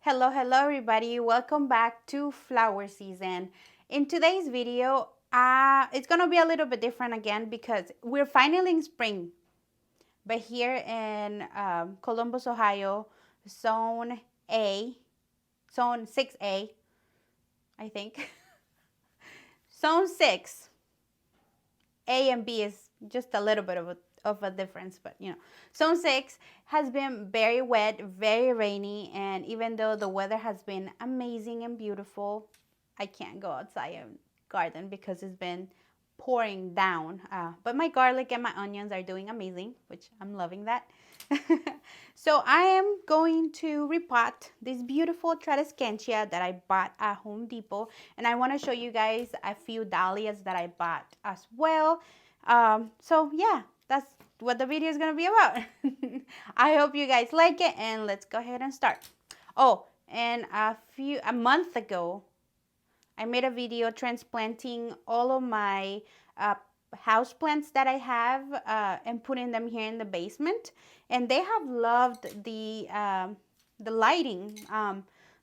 Hello everybody. Welcome back to flower season. In today's video, it's gonna be a little bit different again because we're finally in spring. But here in Columbus, Ohio, zone A, zone 6A, I think, zone 6, A and B is just a little bit of a difference, but zone 6 has been very wet, very rainy, and even though the weather has been amazing and beautiful, I can't go outside and garden because it's been pouring down. But my garlic and my onions are doing amazing, which I'm loving that. So I am going to repot this beautiful tradescantia that I bought at Home Depot, and I want to show you guys a few dahlias that I bought as well. So yeah, that's what the video is gonna be about. I hope you guys like it, and let's go ahead and start. Oh, and a month ago, I made a video transplanting all of my house plants that I have and putting them here in the basement, and they have loved the lighting.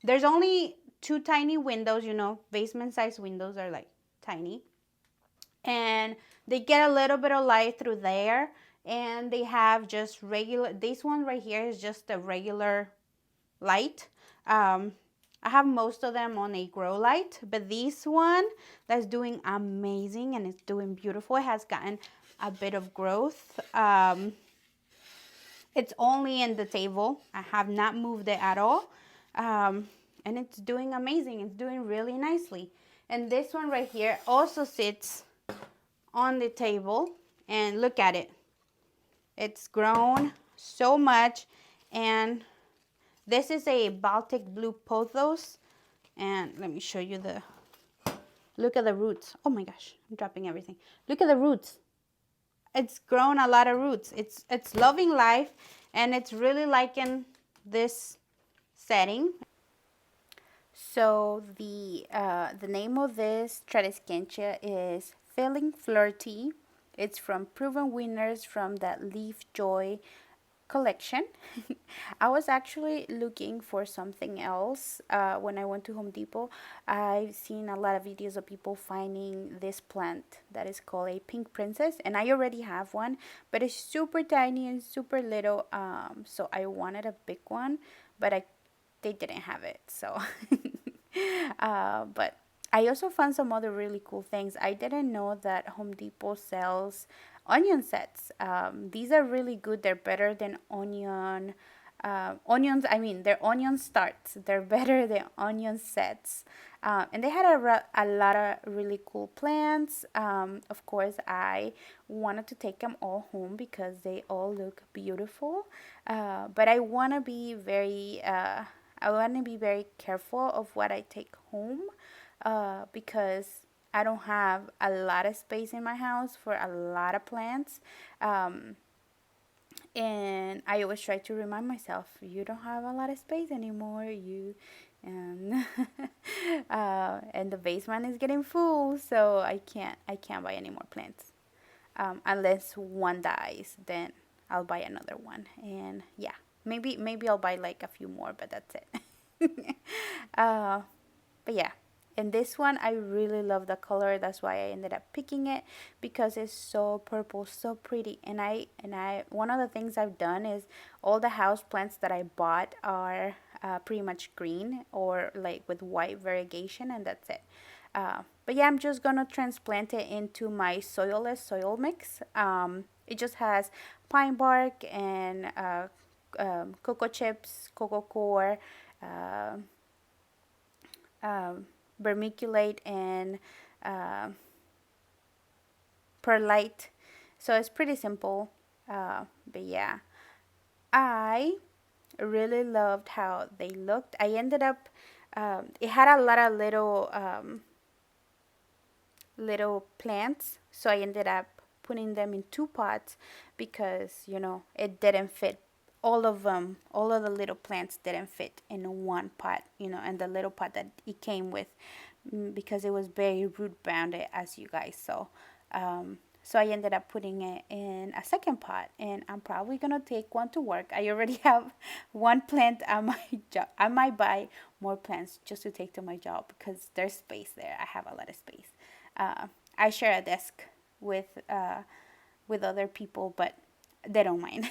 There's only two tiny windows, basement size windows are like tiny, and they get a little bit of light through there, and they have just regular, this one right here is just a regular light. I have most of them on a grow light, but this one that's doing amazing and it's doing beautiful, it has gotten a bit of growth. It's only in the table. I have not moved it at all. And it's doing amazing. It's doing really nicely. And this one right here also sits on the table, and look at it. It's grown so much, and this is a Baltic blue pothos, and let me show you look at the roots. Oh my gosh, I'm dropping everything. Look at the roots. It's grown a lot of roots. It's loving life, and it's really liking this setting. So the name of this tradescantia is Feeling Flirty. It's from Proven Winners from that Leaf Joy collection. I was actually looking for something else when I went to Home Depot. I've seen a lot of videos of people finding this plant that is called a pink princess, and I already have one, but it's super tiny and super little. So I wanted a big one, but they didn't have it. So, but I also found some other really cool things. I didn't know that Home Depot sells onion sets. These are really good. They're better than onions. I mean, they're onion starts. They're better than onion sets. And they had a lot of really cool plants. Of course, I wanted to take them all home because they all look beautiful. But I want to be very careful of what I take home because I don't have a lot of space in my house for a lot of plants. And I always try to remind myself, you don't have a lot of space anymore. And and the basement is getting full, so I can't buy any more plants. Unless one dies, then I'll buy another one. And yeah, maybe I'll buy like a few more, but that's it. But yeah, and this one I really love the color. That's why I ended up picking it, because it's so purple, so pretty. And I one of the things I've done is all the house plants that I bought are pretty much green or like with white variegation, and that's it. But yeah, I'm just gonna transplant it into my soilless soil mix. It just has pine bark and cocoa chips, cocoa core, uh, vermiculite, and uh, perlite. So it's pretty simple. But yeah, I really loved how they looked. I ended up, it had a lot of little plants, so I ended up putting them in two pots because it didn't fit. All of them, all of the little plants didn't fit in one pot, and the little pot that it came with, because it was very root bounded, as you guys saw. So I ended up putting it in a second pot, and I'm probably gonna take one to work. I already have one plant at my job. I might buy more plants just to take to my job because there's space there. I have a lot of space. I share a desk with other people, but they don't mind.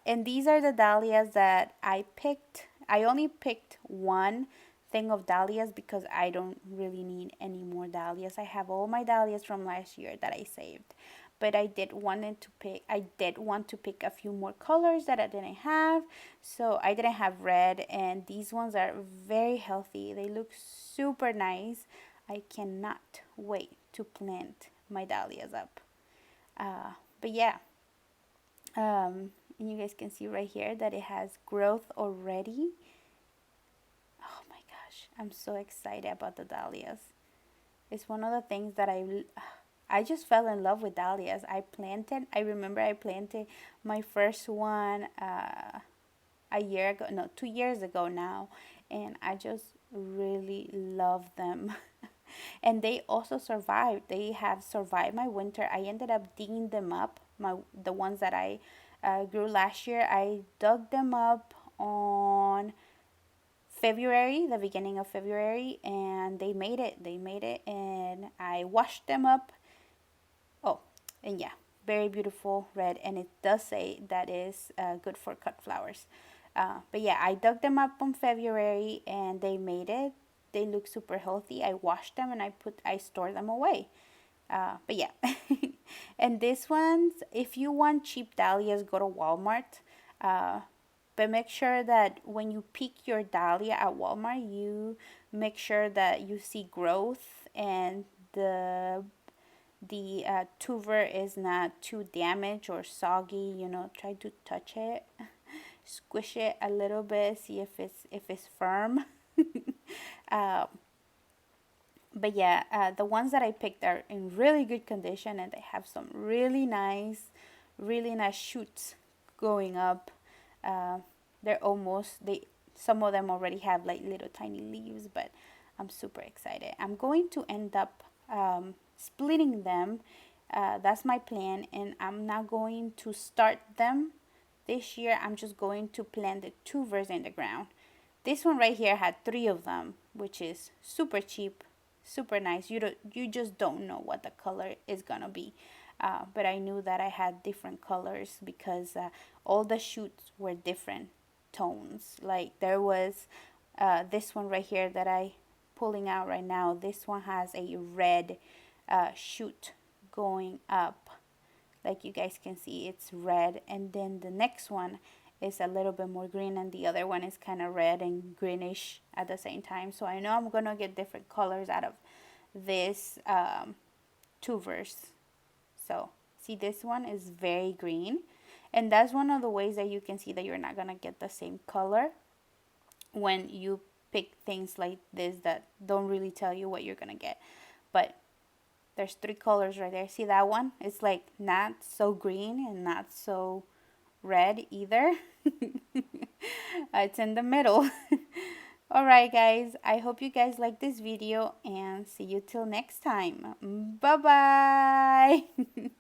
And these are the dahlias that I picked. I only picked one thing of dahlias because I don't really need any more dahlias. I have all my dahlias from last year that I saved. But I did want to pick a few more colors that I didn't have. So I didn't have red, and these ones are very healthy. They look super nice. I cannot wait to plant my dahlias up. But yeah, and you guys can see right here that it has growth already. Oh my gosh, I'm so excited about the dahlias. It's one of the things that I just fell in love with dahlias. I remember I planted my first one a year ago, no, 2 years ago now, and I just really love them. And they also survived. They have survived my winter. I ended up digging them up. The ones that I grew last year, I dug them up on February, the beginning of February, and they made it. They made it, and I washed them up. Oh, and yeah, very beautiful red, and it does say that is good for cut flowers. But yeah, I dug them up on February, and they made it. They look super healthy. I washed them and I store them away. But yeah, and this ones, if you want cheap dahlias, go to Walmart. Uh, but make sure that when you pick your dahlia at Walmart, you make sure that you see growth and the tuber is not too damaged or soggy. Try to touch it, squish it a little bit, see if it's firm. uh, but yeah, the ones that I picked are in really good condition, and they have some really nice shoots going up. Uh, they some of them already have like little tiny leaves, but I'm super excited. I'm going to end up splitting them. That's my plan, and I'm not going to start them this year. I'm just going to plant the tubers in the ground. This one right here had three of them, which is super cheap, super nice. You just don't know what the color is gonna be. But I knew that I had different colors because all the shoots were different tones. Like there was this one right here that I pulling out right now. This one has a red shoot going up. Like you guys can see, it's red, and then the next one is a little bit more green, and the other one is kind of red and greenish at the same time. So I know I'm gonna get different colors out of this tubers. So see, this one is very green, and that's one of the ways that you can see that you're not gonna get the same color when you pick things like this that don't really tell you what you're gonna get. But there's three colors right there. See that one? It's like not so green and not so red either. It's in the middle. All right, guys. I hope you guys like this video, and see you till next time. Bye bye.